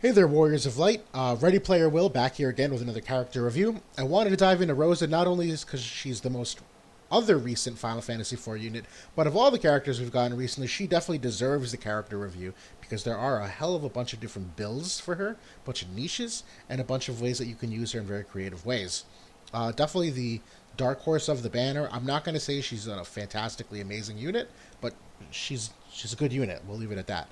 Hey there, Warriors of Light. Ready Player Will back here again with another character review. I wanted to dive into Rosa not only because she's the most other recent Final Fantasy IV unit, but of all the characters we've gotten recently, she definitely deserves the character review because there are a hell of a bunch of different builds for her, a bunch of niches, and a bunch of ways that you can use her in very creative ways. Definitely the dark horse of the banner. I'm not going to say she's a fantastically amazing unit, but she's a good unit. We'll leave it at that.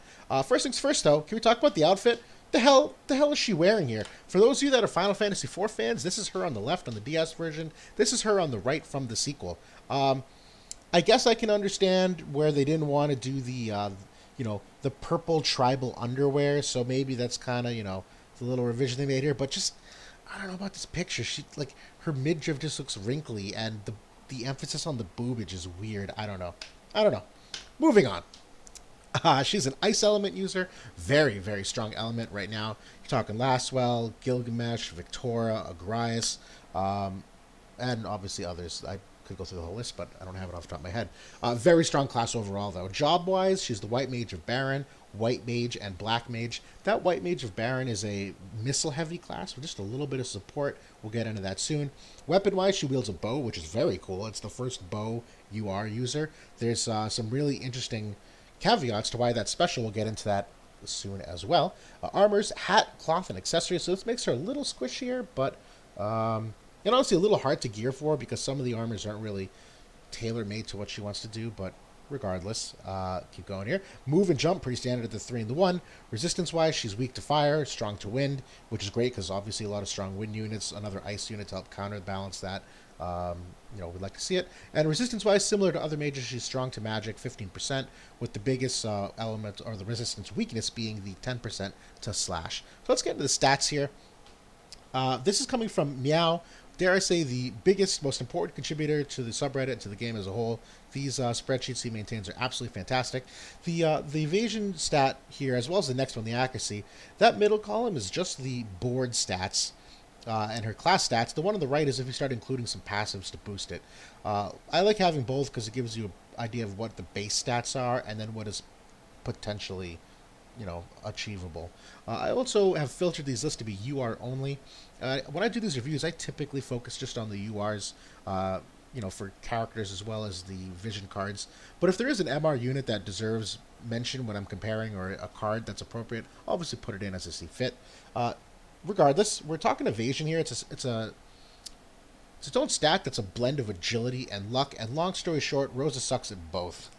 First things first, though, can we talk about the outfit? The hell is she wearing here? For those of you that are Final Fantasy IV fans, this is her on the left on the DS version. This is her on the right from the sequel. I guess I can understand where they didn't want to do the purple tribal underwear. So maybe that's kind of the little revision they made here. But just I don't know about this picture. She like her midriff just looks wrinkly, and the emphasis on the boobage is weird. I don't know. I don't know. Moving on. She's an ice element user. Very, very strong element right now. You're talking Lastwell, Gilgamesh, Victoria, Agrias, and obviously others. I could go through the whole list, but I don't have it off the top of my head. Very strong class overall, though. Job-wise, she's the White Mage of Baron, White Mage, and Black Mage. That White Mage of Baron is a missile-heavy class with just a little bit of support. We'll get into that soon. Weapon-wise, she wields a bow, which is very cool. It's the first bow UR user. There's some really interesting caveats to why that's special. We'll get into that soon as well. Armors, hat, cloth, and accessories. So this makes her a little squishier, but and honestly a little hard to gear for because some of the armors aren't really tailor-made to what she wants to do, but regardless, keep going here. Move and jump, pretty standard at the 3 and the 1. Resistance-wise, she's weak to fire, strong to wind, which is great because obviously a lot of strong wind units, another ice unit to help counterbalance that. We'd like to see it. And resistance-wise, similar to other mages, she's strong to magic, 15%, with the biggest element, or the resistance weakness, being the 10% to slash. So let's get into the stats here. This is coming from MEOW. Dare I say, the biggest, most important contributor to the subreddit and to the game as a whole. These spreadsheets he maintains are absolutely fantastic. The evasion stat here, as well as the next one, the accuracy, that middle column is just the board stats and her class stats. The one on the right is if you start including some passives to boost it. I like having both because it gives you an idea of what the base stats are and then what is potentially achievable. I also have filtered these lists to be UR only. When I do these reviews, I typically focus just on the URs, for characters as well as the vision cards. But if there is an MR unit that deserves mention when I'm comparing, or a card that's appropriate, I'll obviously put it in as I see fit. Regardless, we're talking evasion here. It's its own stat that's a blend of agility and luck, and long story short, Rosa sucks at both.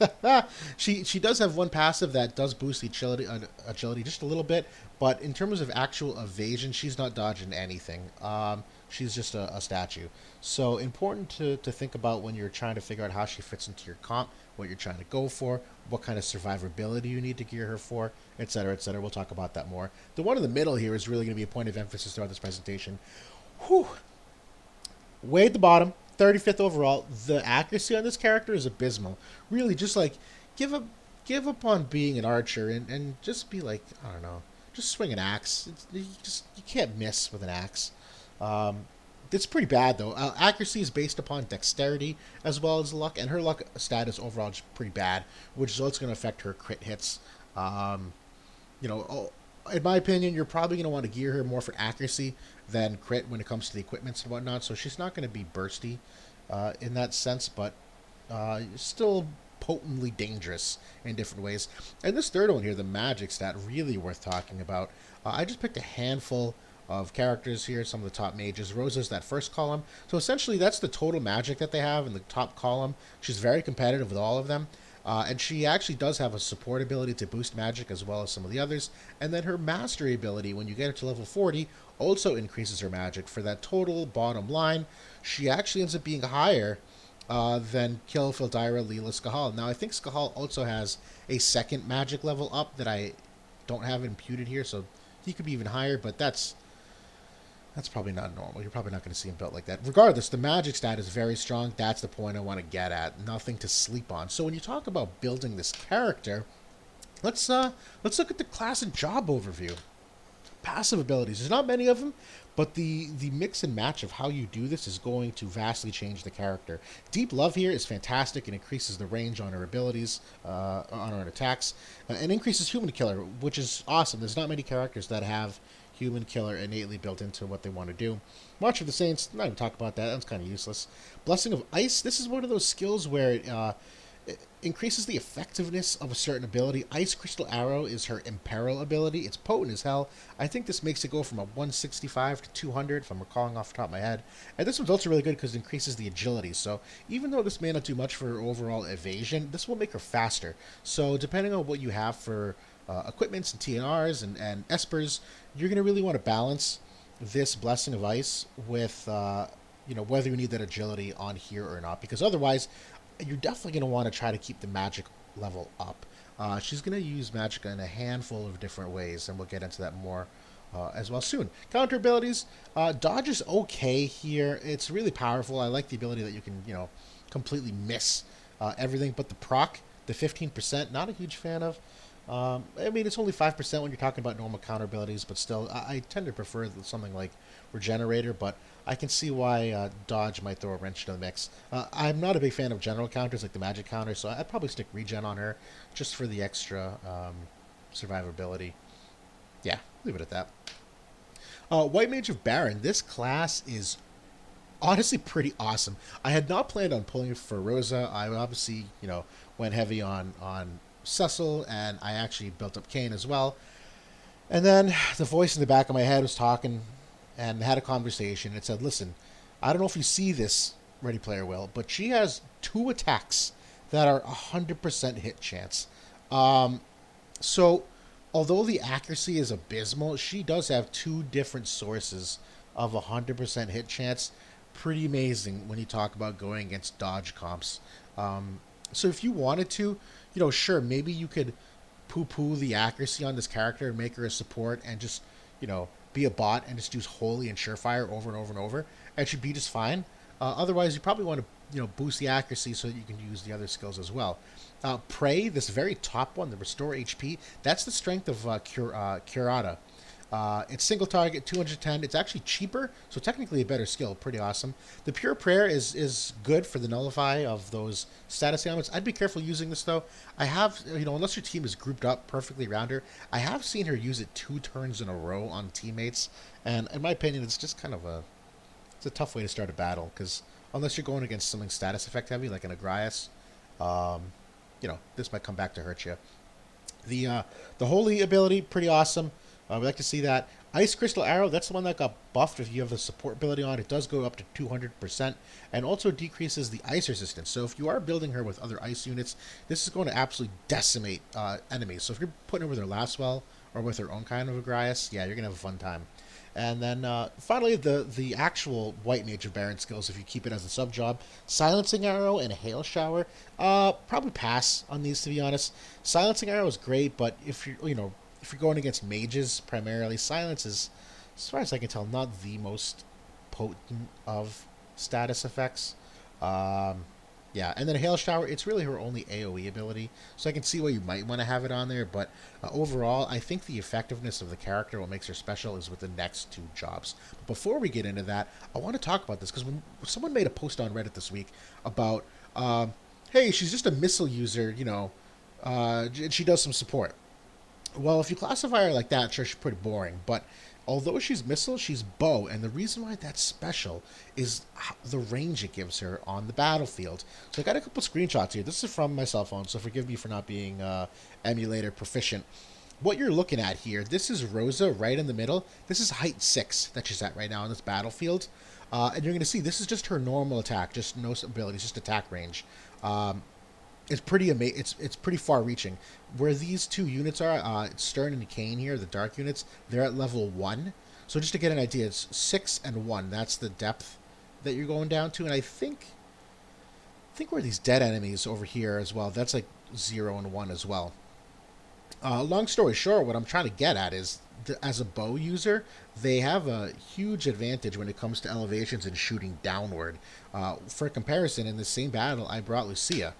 She does have one passive that does boost the agility just a little bit, but in terms of actual evasion, she's not dodging anything. She's just a statue. So important to think about when you're trying to figure out how she fits into your comp, what you're trying to go for, what kind of survivability you need to gear her for, etc., etc. We'll talk about that more. The one in the middle here is really going to be a point of emphasis throughout this presentation. Whew. Way at the bottom, 35th overall. The accuracy on this character is abysmal. Really, just like give up on being an archer and just be like, I don't know, just swing an axe. You can't miss with an axe. It's pretty bad though. Accuracy is based upon dexterity as well as luck, and her luck stat is overall just pretty bad, which is what's going to affect her crit hits. In my opinion, you're probably going to want to gear her more for accuracy than crit when it comes to the equipments and whatnot. So she's not going to be bursty in that sense, but still potently dangerous in different ways. And this third one here, the magic stat, really worth talking about. I just picked a handful of characters here, some of the top mages. Rosa's that first column. So essentially that's the total magic that they have in the top column. She's very competitive with all of them. And she actually does have a support ability to boost magic as well as some of the others. And then her mastery ability, when you get her to level 40, also increases her magic. For that total bottom line, she actually ends up being higher than Kill, Fildyra, Leela, Skahal. Now, I think Skahal also has a second magic level up that I don't have imputed here, so he could be even higher, but that's probably not normal. You're probably not going to see him built like that. Regardless, the magic stat is very strong. That's the point I want to get at. Nothing to sleep on. So when you talk about building this character, let's look at the class and job overview. passive abilities. There's not many of them, but the mix and match of how you do this is going to vastly change the character. Deep Love here is fantastic and increases the range on her abilities, on her attacks, and increases Human Killer, which is awesome. There's not many characters that have Human Killer innately built into what they want to do. March of the Saints, not even talk about that. That's kind of useless. Blessing of Ice, this is one of those skills where it increases the effectiveness of a certain ability. Ice Crystal Arrow is her Imperil ability. It's potent as hell. I think this makes it go from a 165 to 200, if I'm recalling off the top of my head. And this one's also really good because it increases the agility. So even though this may not do much for her overall evasion, this will make her faster. So depending on what you have for equipments and TNRs and espers, you're going to really want to balance this Blessing of Ice with whether you need that agility on here or not, because otherwise you're definitely going to want to try to keep the magic level up. She's going to use magic in a handful of different ways, and we'll get into that more as well soon. Counter abilities, dodge is okay here. It's really powerful. I like the ability that you can, completely miss everything, but the proc, the 15%, not a huge fan of. I mean, it's only 5% when you're talking about normal counter abilities, but still, I tend to prefer something like Regenerator, but I can see why Dodge might throw a wrench into the mix. I'm not a big fan of general counters like the magic counter, so I'd probably stick Regen on her just for the extra survivability. Yeah, leave it at that. White Mage of Baron. This class is honestly pretty awesome. I had not planned on pulling for Rosa. I obviously, went heavy on Cecil, and I actually built up Kane as well. And then the voice in the back of my head was talking and had a conversation. It said, listen, I don't know if you see this, Ready Player Will, but she has 2 attacks that are 100% hit chance. So although the accuracy is abysmal, she does have 2 different sources of 100% hit chance. Pretty amazing when you talk about going against dodge comps. So if you wanted to, sure, maybe you could poo-poo the accuracy on this character and make her a support and just, be a bot and just use Holy and Surefire over and over and over. It should be just fine. Otherwise, you probably want to, boost the accuracy so that you can use the other skills as well. Prey, this very top one, the Restore HP, that's the strength of Curata. It's single target, 210. It's actually cheaper, so technically a better skill. Pretty awesome. The Pure Prayer is good for the nullify of those status ailments. I'd be careful using this, though. I have, unless your team is grouped up perfectly around her, I have seen her use it 2 turns in a row on teammates, and in my opinion, it's just kind of it's a tough way to start a battle, because unless you're going against something status effect heavy, like an Agrias, this might come back to hurt you. The Holy ability, pretty awesome. We like to see that. Ice Crystal Arrow, that's the one that got buffed if you have the support ability on. It does go up to 200% and also decreases the ice resistance. So if you are building her with other ice units, this is going to absolutely decimate enemies. So if you're putting her with her Lastwell or with her own kind of Agrias, yeah, you're going to have a fun time. And then finally, the actual White Mage of Baron skills, if you keep it as a sub-job. Silencing Arrow and Hail Shower, probably pass on these, to be honest. Silencing Arrow is great, but if you're going against mages primarily, Silence is, as far as I can tell, not the most potent of status effects. Yeah, and then Hail Shower, it's really her only AoE ability, so I can see why you might want to have it on there, but overall, I think the effectiveness of the character, what makes her special, is with the next 2 jobs. But before we get into that, I want to talk about this, because when someone made a post on Reddit this week about, hey, she's just a missile user, and she does some support. Well, if you classify her like that, sure, she's pretty boring. But although she's missile, she's bow. And the reason why that's special is the range it gives her on the battlefield. So I got a couple screenshots here. This is from my cell phone, so forgive me for not being emulator proficient. What you're looking at here, this is Rosa right in the middle. This is height 6 that she's at right now on this battlefield. And you're going to see this is just her normal attack, just no abilities, just attack range. It's pretty it's pretty far-reaching. Where these 2 units are, Stern and Kane here, the dark units, they're at level 1. So just to get an idea, it's 6 and 1. That's the depth that you're going down to. And I think where these dead enemies over here as well, that's like 0 and 1 as well. Long story short, what I'm trying to get at is, as a bow user, they have a huge advantage when it comes to elevations and shooting downward. For comparison, in the same battle, I brought Lucia.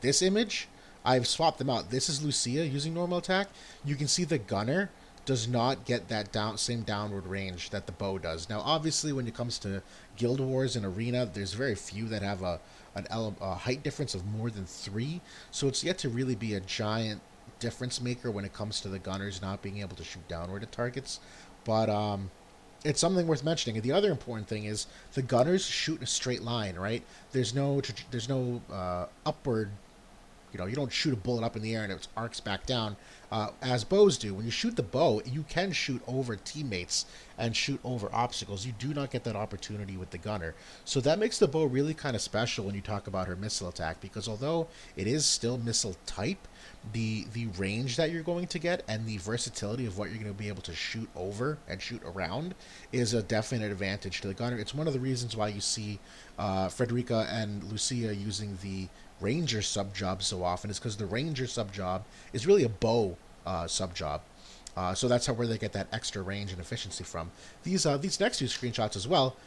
This image, I've swapped them out. This is Lucia using normal attack. You can see the gunner does not get that same downward range that the bow does. Now, obviously, when it comes to Guild Wars and Arena, there's very few that have a height difference of more than 3, so it's yet to really be a giant difference maker when it comes to the gunners not being able to shoot downward at targets. But it's something worth mentioning. And the other important thing is the gunners shoot in a straight line, right? There's no upward. You don't shoot a bullet up in the air and it arcs back down, as bows do. When you shoot the bow, you can shoot over teammates and shoot over obstacles. You do not get that opportunity with the gunner. So that makes the bow really kind of special when you talk about her missile attack, because although it is still missile type, the range that you're going to get and the versatility of what you're going to be able to shoot over and shoot around is a definite advantage to the gunner. It's one of the reasons why you see Frederica and Lucia using the Ranger sub job so often, is because the Ranger sub job is really a bow sub job. So that's where they get that extra range and efficiency from. These next two screenshots as well,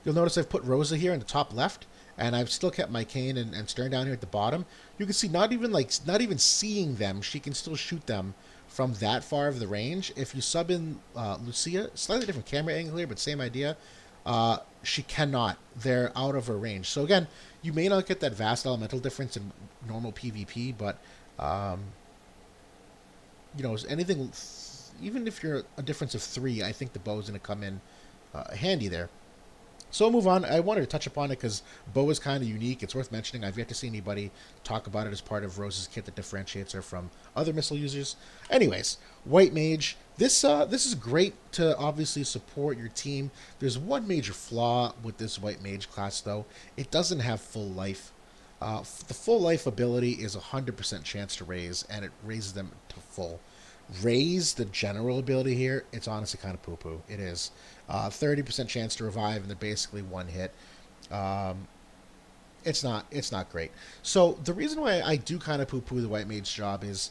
you'll notice I've put Rosa here in the top left, and I've still kept my cane and Stern down here at the bottom. You can see not even seeing them, she can still shoot them from that far of the range. If you sub in Lucia, slightly different camera angle here, but same idea. She cannot. They're out of her range. So again, you may not get that vast elemental difference in normal PvP, but anything, even if you're a difference of 3, I think the bow is going to come in handy there. So I'll move on. I wanted to touch upon it because bow is kind of unique. It's worth mentioning. I've yet to see anybody talk about it as part of Rosa's kit that differentiates her from other missile users. Anyways, White Mage. This is great to obviously support your team. There's one major flaw with this White Mage class, though. It doesn't have full life. The full life ability is 100% chance to raise, and it raises them to full. Raise, the general ability here, it's honestly kind of poo-poo. It is. 30% chance to revive, and they're basically one hit. It's not great. So the reason why I do kind of poo-poo the White Mage job is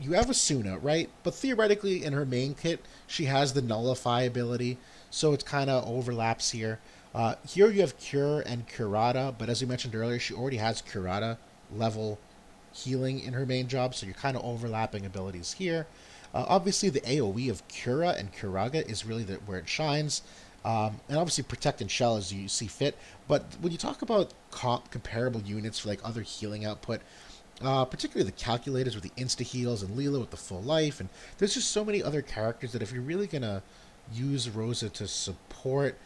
you have Asuna, right? But theoretically, in her main kit, she has the Nullify ability, so it kind of overlaps here. Here you have Cure and Curata, but as we mentioned earlier, she already has Curata level healing in her main job, so you're kind of overlapping abilities here. Obviously, the AoE of Cura and Curaga is really where it shines. And obviously Protect and Shell as you see fit. But when you talk about comparable units for like other healing output, particularly the calculators with the insta-heals and Leela with the full life, and there's just so many other characters that if you're really going to use Rosa to support,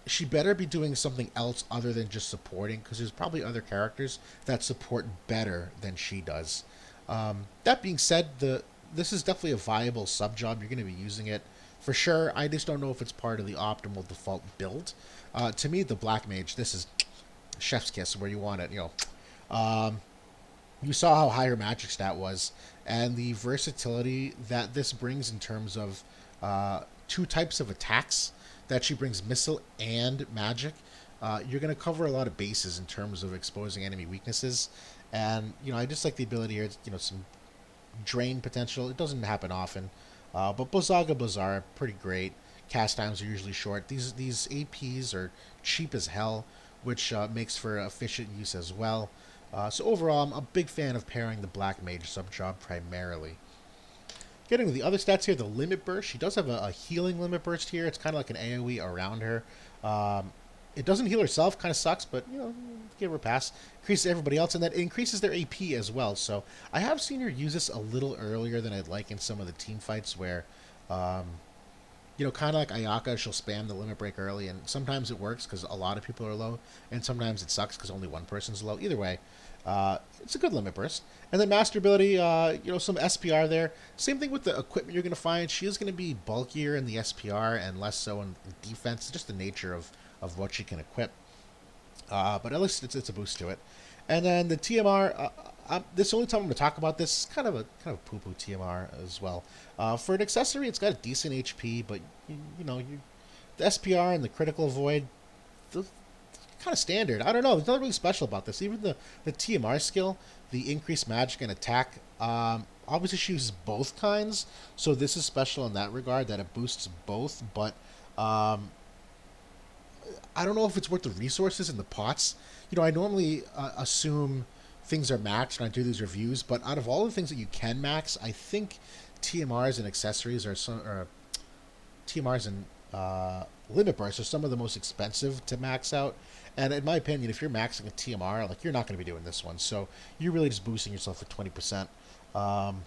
she better be doing something else other than just supporting, because there's probably other characters that support better than she does. That being said, this is definitely a viable sub-job. You're going to be using it for sure. I just don't know if it's part of the optimal default build. To me, the Black Mage, this is chef's kiss where you want it. You saw how high her magic stat was, and the versatility that this brings in terms of 2 types of attacks that she brings, missile and magic. You're going to cover a lot of bases in terms of exposing enemy weaknesses, and I just like the ability here. Some drain potential. It doesn't happen often, but Blizzaga Blizzard, pretty great. Cast times are usually short. These APs are cheap as hell, which makes for efficient use as well. So overall, I'm a big fan of pairing the Black Mage sub-job primarily. Getting to the other stats here, the Limit Burst. She does have a healing Limit Burst here. It's kind of like an AoE around her. It doesn't heal herself, kind of sucks, but, give her a pass. Increases everybody else, and that increases their AP as well. So I have seen her use this a little earlier than I'd like in some of the team fights where, kind of like Ayaka, she'll spam the Limit Break early, and sometimes it works because a lot of people are low, and sometimes it sucks because only one person's low. Either way, it's a good Limit Burst. And then Master Ability, some SPR there. Same thing with the equipment you're going to find. She is going to be bulkier in the SPR and less so in defense, just the nature of what she can equip. But at least it's a boost to it. And then the TMR, this is the only time I'm going to talk about this. It's kind of a poo-poo TMR as well. For an accessory, it's got a decent HP, but the SPR and the critical void, kind of standard. I don't know. There's nothing really special about this. Even the TMR skill, the increased magic and attack, obviously she uses both kinds, so this is special in that regard, that it boosts both, but I don't know if it's worth the resources in the pots. I normally assume things are maxed when I do these reviews, but out of all the things that you can max, I think TMRs and accessories are some, or TMRs and limit bursts are some of the most expensive to max out. And in my opinion, if you're maxing a TMR, like you're not going to be doing this one. So you're really just boosting yourself for 20%. Um,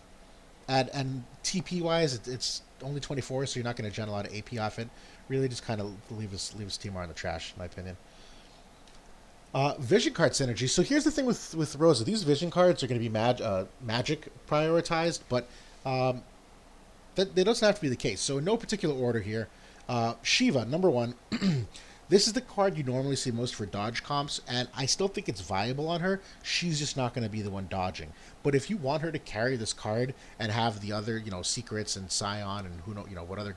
and TP wise, it's only 24, so you're not going to gen a lot of AP off it. Really, just kind of leave his TMR in the trash, in my opinion. Vision card synergy. So here's the thing with Rosa. These vision cards are going to be magic prioritized, but that doesn't have to be the case. So in no particular order here, Shiva, number one. This is the card you normally see most for dodge comps, and I still think it's viable on her. She's just not going to be the one dodging. But if you want her to carry this card and have the other, secrets and Scion and who know, what other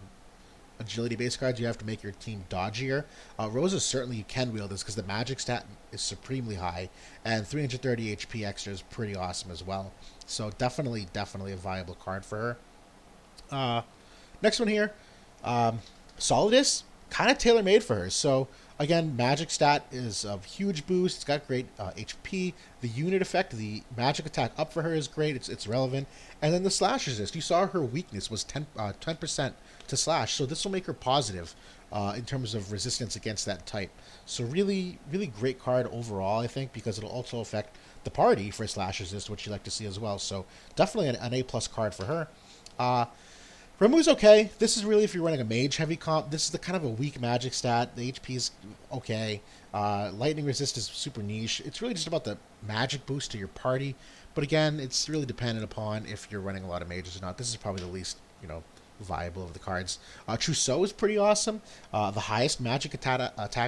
agility-based cards you have to make your team dodgier, Rosa certainly you can wield this because the magic stat is supremely high, and 330 HP extra is pretty awesome as well. So definitely a viable card for her. Next one here, Solidus, kind of tailor made for her. So again, magic stat is a huge boost. It's got great HP. The unit effect, the magic attack up for her is great. It's relevant. And then the slash resist. You saw her weakness was 10% to slash. So this will make her positive in terms of resistance against that type. So really great card overall, I think, because it'll also affect the party for slash resist, which you like to see as well. So definitely an A+ card for her. Remu's okay. This is really if you're running a mage heavy comp. This is the kind of a weak magic stat. The HP is okay. Lightning resist is super niche. It's really just about the magic boost to your party. But again, it's really dependent upon if you're running a lot of mages or not. This is probably the least, viable of the cards. Trousseau is pretty awesome. The highest magic attack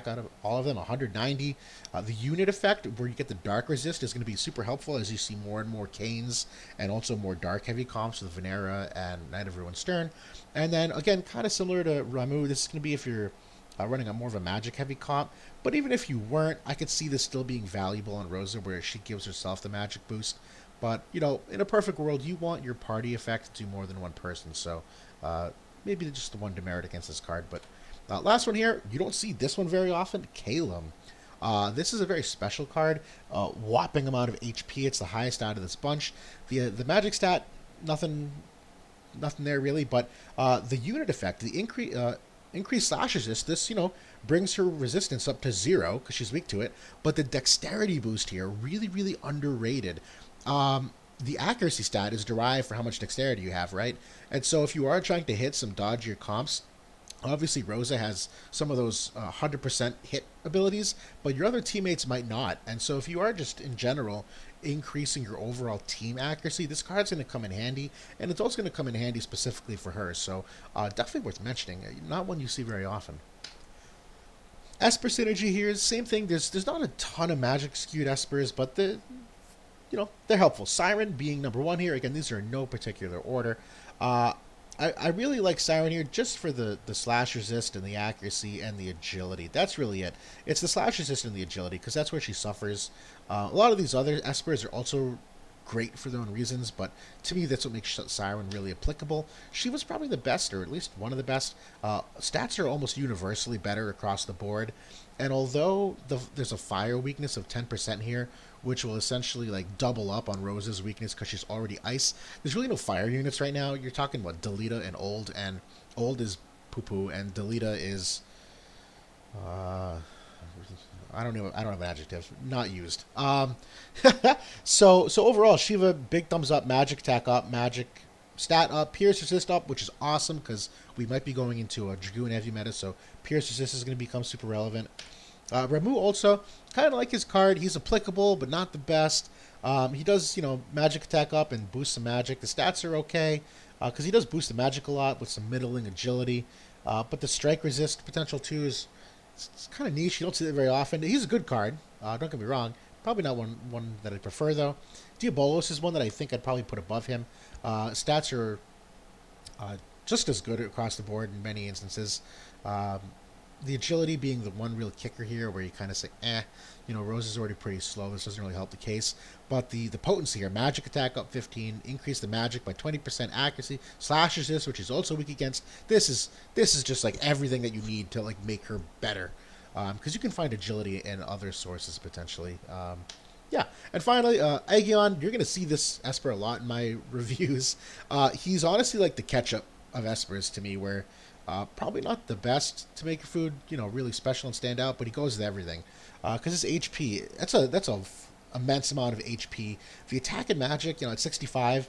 out of all of them, 190. The unit effect, where you get the dark resist, is going to be super helpful as you see more and more Canes and also more dark heavy comps with Venera and Knight of Ruin Stern. And then, again, kind of similar to Ramu, this is going to be if you're running a more of a magic heavy comp. But even if you weren't, I could see this still being valuable on Rosa, where she gives herself the magic boost. But, in a perfect world, you want your party effect to do more than one person. So maybe just the one demerit against this card. But last one here, you don't see this one very often, Calum. This is a very special card, whopping amount of HP. It's the highest out of this bunch. The magic stat, nothing there really, but the unit effect, the increased slash resist, this, brings her resistance up to 0 because she's weak to it. But the dexterity boost here, really underrated. The accuracy stat is derived for how much dexterity you have, right? And so if you are trying to hit some dodgier comps, obviously Rosa has some of those 100% hit abilities, but your other teammates might not. And so if you are just, in general, increasing your overall team accuracy, this card's going to come in handy, and it's also going to come in handy specifically for her. So definitely worth mentioning. Not one you see very often. Esper synergy here is the same thing. There's not a ton of magic skewed Espers, but they're helpful. Siren being number one here. Again, these are in no particular order. I really like Siren here just for the slash resist and the accuracy and the agility. That's really it. It's the slash resist and the agility because that's where she suffers. A lot of these other Espers are also great for their own reasons, but to me that's what makes Siren really applicable. She was probably the best, or at least one of the best. Stats are almost universally better across the board, and although there's a fire weakness of 10% here, which will essentially like double up on Rosa's weakness because she's already ice, there's really no fire units right now. You're talking about Delita and Old is poo-poo, and Delita is I don't have an adjective. Not used. So overall, Shiva, big thumbs up. Magic attack up. Magic stat up. Pierce resist up, which is awesome because we might be going into a Dragoon heavy meta. So Pierce resist is going to become super relevant. Ramu also, kind of like his card. He's applicable, but not the best. He does, magic attack up and boost some magic. The stats are okay because he does boost the magic a lot with some middling agility. But the strike resist potential too is it's kind of niche. You don't see that very often. He's a good card. Don't get me wrong. Probably not one that I prefer, though. Diabolos is one that I think I'd probably put above him. Stats are just as good across the board in many instances. The agility being the one real kicker here where you kind of say, Rosa's already pretty slow. This doesn't really help the case. But the potency here, magic attack up 15, increase the magic by 20%, accuracy, slashes this, which is also weak against. This is just like everything that you need to like make her better. Because you can find agility in other sources potentially. Yeah, and finally, Aegeon, you're going to see this Esper a lot in my reviews. He's honestly like the ketchup of Espers to me, where probably not the best to make your food, really special and stand out, but he goes with everything. Because his HP, that's a immense amount of HP. The attack and magic, at 65,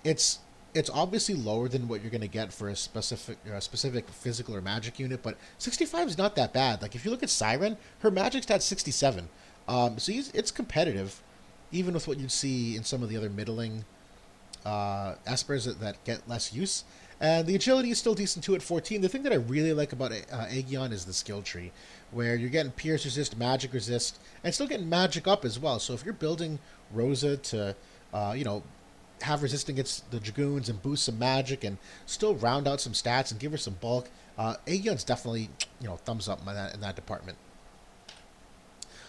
it's it's obviously lower than what you're going to get for a specific physical or magic unit, but 65 is not that bad. Like if you look at Siren, her magic stats 67. So it's competitive, even with what you'd see in some of the other middling espers that get less use. And the agility is still decent too at 14. The thing that I really like about Aegeon is the skill tree, where you're getting pierce resist, magic resist, and still getting magic up as well. So if you're building Rosa to, have resist against the Dragoons and boost some magic and still round out some stats and give her some bulk, Aegeon's definitely, thumbs up in that department.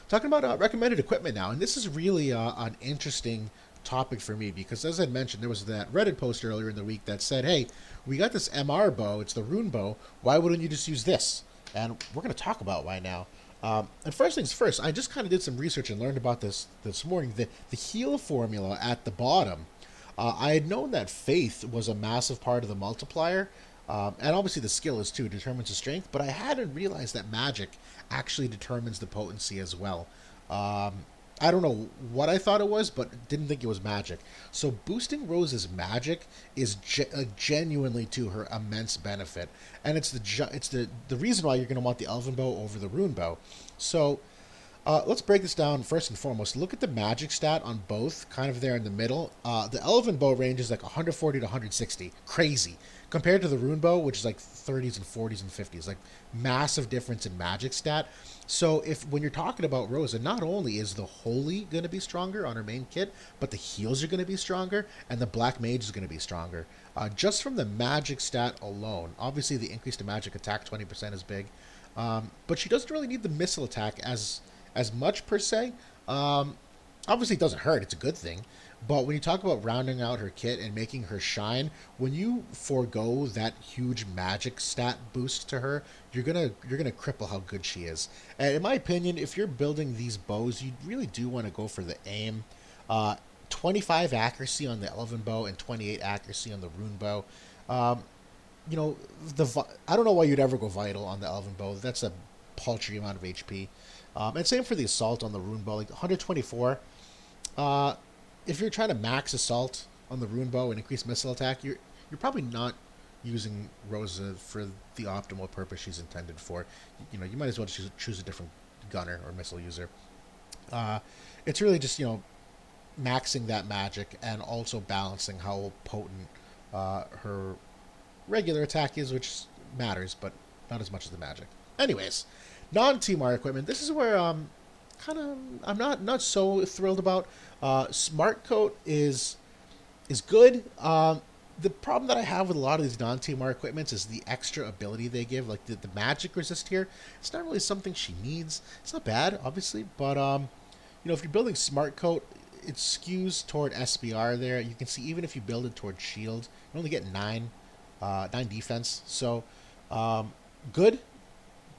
Talking about recommended equipment now, and this is really an interesting topic for me because, as I mentioned, there was that Reddit post earlier in the week that said, "Hey, we got this MR bow. It's the rune bow. Why wouldn't you just use this?" And we're going to talk about why now. And first things first, I just kind of did some research and learned about this morning. The heal formula at the bottom. I had known that faith was a massive part of the multiplier, and obviously the skill is too, determines the strength, but I hadn't realized that magic actually determines the potency as well. I don't know what I thought it was, but didn't think it was magic. So boosting Rose's magic is genuinely to her immense benefit, and it's the reason why you're going to want the Elven Bow over the Rune Bow. So let's break this down first and foremost. Look at the magic stat on both, kind of there in the middle. The Elven Bow range is like 140 to 160. Crazy. Compared to the Rune Bow, which is like 30s and 40s and 50s. Like, massive difference in magic stat. So, when you're talking about Rosa, not only is the Holy going to be stronger on her main kit, but the heals are going to be stronger, and the Black Mage is going to be stronger. Just from the magic stat alone. Obviously, the increase to magic attack 20% is big. But she doesn't really need the missile attack as much per se. Obviously, it doesn't hurt. It's a good thing. But when you talk about rounding out her kit and making her shine, when you forego that huge magic stat boost to her, you're gonna cripple how good she is. And in my opinion, if you're building these bows, you really do want to go for the aim. 25 accuracy on the Elven Bow and 28 accuracy on the Rune Bow. Um, I don't know why you'd ever go vital on the Elven Bow. That's a paltry amount of HP. And same for the assault on the Rune Bow, like 124. If you're trying to max assault on the Rune Bow and increase missile attack, you're probably not using Rosa for the optimal purpose she's intended for. You might as well choose a different gunner or missile user. It's really just maxing that magic and also balancing how potent her regular attack is, which matters, but not as much as the magic. Anyways, non-TMR equipment. This is where I'm not so thrilled about. Smart Coat is good. The problem that I have with a lot of these non-TMR equipments is the extra ability they give. Like the magic resist here, it's not really something she needs. It's not bad, obviously, but if you're building Smart Coat, it skews toward SBR there. You can see even if you build it toward Shield, you only get 9 defense. So good.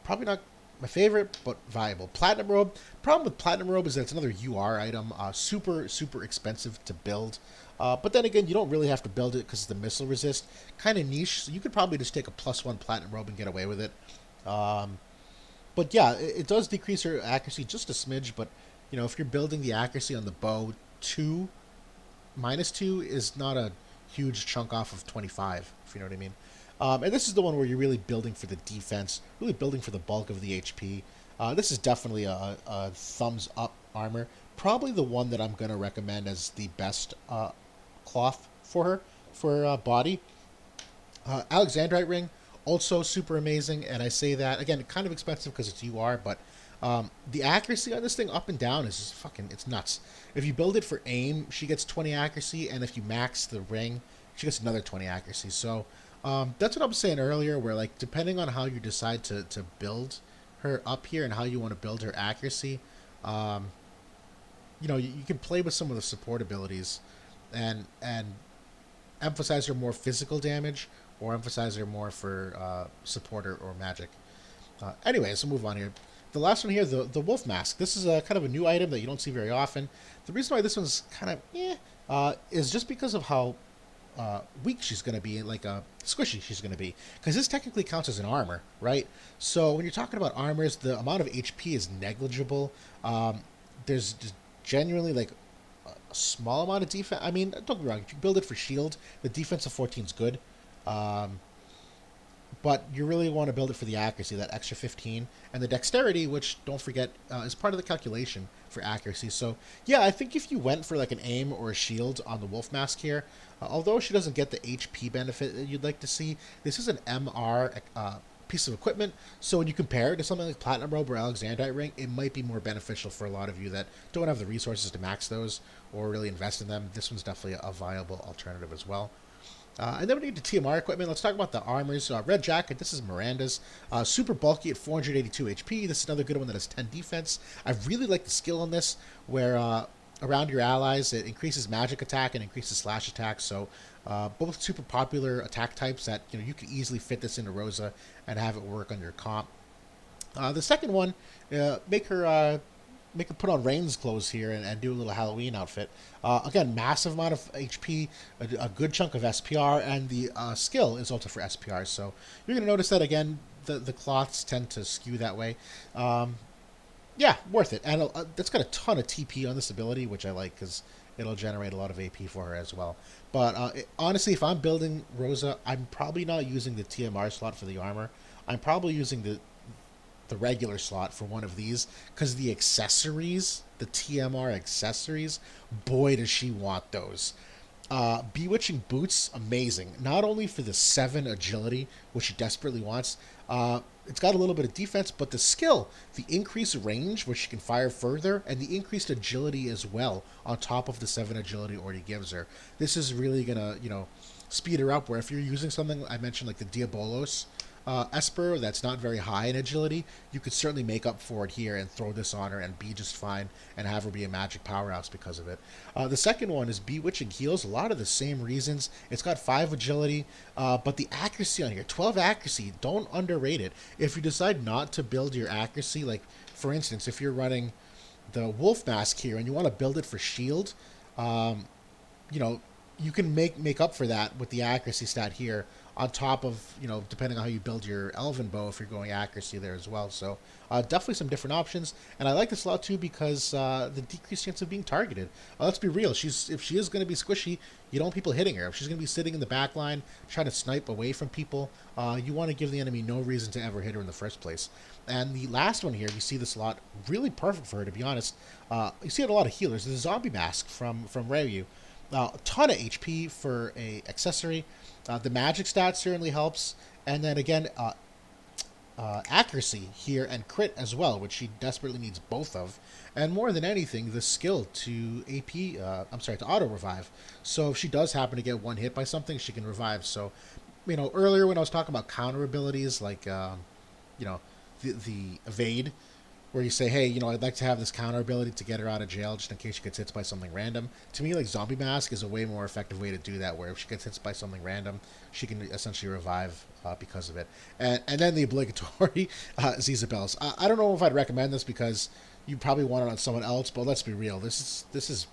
Probably not my favorite, but viable. Platinum Robe. Problem with Platinum Robe is that it's another UR item. Super, super expensive to build. But then again, you don't really have to build it because it's the missile resist. Kind of niche, so you could probably just take a +1 Platinum Robe and get away with it. But yeah, it does decrease her accuracy just a smidge, but if you're building the accuracy on the bow, -2 is not a huge chunk off of 25, if you know what I mean. And this is the one where you're really building for the defense, really building for the bulk of the HP. This is definitely a thumbs up armor. Probably the one that I'm going to recommend as the best cloth for her, for body. Alexandrite ring, also super amazing. And I say that, again, kind of expensive because it's UR, but the accuracy on this thing up and down is just it's nuts. If you build it for aim, she gets 20 accuracy, and if you max the ring, she gets another 20 accuracy. So that's what I was saying earlier, where like depending on how you decide to build her up here and how you want to build her accuracy, you can play with some of the support abilities and emphasize her more physical damage or emphasize her more for support or magic. Anyways, we'll move on here. The last one here, the wolf mask. This is a kind of a new item that you don't see very often. The reason why this one's kind of is just because of how weak she's going to be, like squishy she's going to be, because this technically counts as an armor, right? So when you're talking about armors, the amount of HP is negligible. There's just genuinely like a small amount of defense. I mean, don't get me wrong. If you build it for shield, the defense of 14 is good. Um, but you really want to build it for the accuracy, that extra 15, and the dexterity, which don't forget is part of the calculation for accuracy. So yeah, I think if you went for like an aim or a shield on the wolf mask here, although she doesn't get the HP benefit that you'd like to see, this is an MR piece of equipment. So when you compare it to something like Platinum Robe or Alexandrite Ring, it might be more beneficial for a lot of you that don't have the resources to max those or really invest in them. This one's definitely a viable alternative as well. And then we need the TMR equipment. Let's talk about the armors. Red Jacket, this is Miranda's. Super bulky at 482 HP. This is another good one that has 10 defense. I really like the skill on this, where around your allies, it increases magic attack and increases slash attack. So both super popular attack types that you could easily fit this into Rosa and have it work on your comp. The second one, make her put on Rain's clothes here and do a little Halloween outfit. Again, massive amount of HP, a good chunk of SPR, and the skill is also for SPR. So you're going to notice that again, the cloths tend to skew that way. Yeah, worth it. And that's got a ton of TP on this ability, which I like because it'll generate a lot of AP for her as well. But honestly, if I'm building Rosa, I'm probably not using the TMR slot for the armor. I'm probably using the regular slot for one of these, because the accessories, the TMR accessories, boy does she want those. Bewitching Boots, amazing. Not only for the 7 agility, which she desperately wants, it's got a little bit of defense, but the skill, the increased range, which she can fire further, and the increased agility as well, on top of the 7 agility already gives her. This is really gonna, speed her up, where if you're using something, I mentioned like the Diabolos, Esper that's not very high in agility, you could certainly make up for it here and throw this on her and be just fine and have her be a magic powerhouse because of it. The second one is Bewitching Heals. A lot of the same reasons. It's got 5 agility, but the accuracy on here, 12 accuracy, don't underrate it. If you decide not to build your accuracy, like for instance, if you're running the Wolf Mask here and you want to build it for shield, you know, you can make up for that with the accuracy stat here on top of, depending on how you build your Elven Bow, if you're going accuracy there as well. So definitely some different options. And I like this a lot too because the decreased chance of being targeted. Let's be real. If she is going to be squishy, you don't want people hitting her. If she's going to be sitting in the back line trying to snipe away from people, you want to give the enemy no reason to ever hit her in the first place. And the last one here, you see this a lot, really perfect for her, to be honest. You see it a lot of healers. The Zombie Mask from MEOW. A ton of HP for a accessory. The magic stat certainly helps, and then again, accuracy here and crit as well, which she desperately needs both of, and more than anything, the skill to to auto revive. So if she does happen to get one hit by something, she can revive. So, earlier when I was talking about counter abilities like, the evade, where you say, hey, I'd like to have this counter ability to get her out of jail just in case she gets hit by something random. To me, like, Zombie Mask is a way more effective way to do that, where if she gets hit by something random, she can essentially revive because of it. And then the obligatory Zizabels. I don't know if I'd recommend this because you probably want it on someone else, but let's be real. This is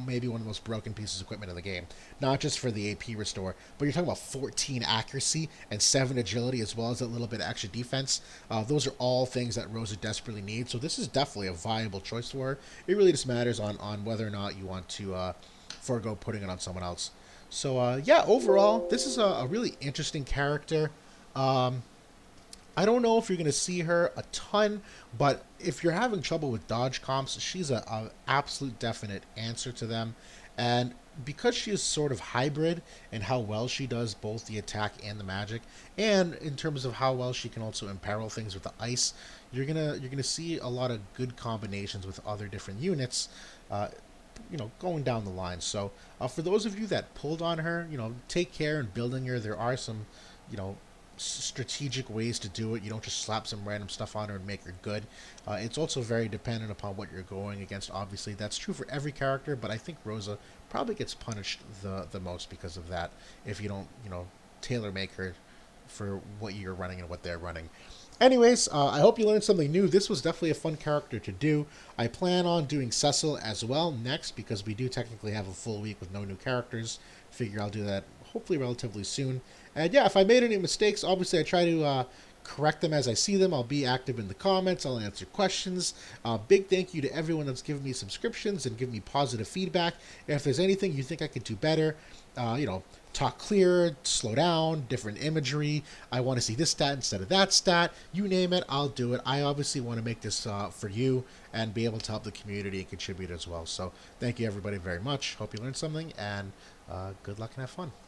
maybe one of the most broken pieces of equipment in the game. Not just for the AP restore, but you're talking about 14 accuracy and 7 agility, as well as a little bit of extra defense. Those are all things that Rosa desperately needs. So this is definitely a viable choice for her. It really just matters on whether or not you want to forego putting it on someone else. So yeah, overall, this is a really interesting character. I don't know if you're going to see her a ton, but if you're having trouble with dodge comps, she's a absolute definite answer to them. And because she is sort of hybrid in how well she does both the attack and the magic, and in terms of how well she can also imperil things with the ice, you're gonna see a lot of good combinations with other different units, going down the line. So for those of you that pulled on her, take care in building her. There are some, strategic ways to do it. You don't just slap some random stuff on her and make her good. It's also very dependent upon what you're going against. Obviously, that's true for every character, but I think Rosa probably gets punished the most because of that if you don't, tailor make her for what you're running and what they're running. Anyways, I hope you learned something new. This was definitely a fun character to do. I plan on doing Cecil as well next because we do technically have a full week with no new characters. Figure I'll do that hopefully relatively soon. And yeah, if I made any mistakes, obviously I try to correct them as I see them. I'll be active in the comments. I'll answer questions. Big thank you to everyone that's given me subscriptions and given me positive feedback. If there's anything you think I could do better, talk clearer, slow down, different imagery. I want to see this stat instead of that stat. You name it, I'll do it. I obviously want to make this for you and be able to help the community and contribute as well. So thank you everybody very much. Hope you learned something, and good luck and have fun.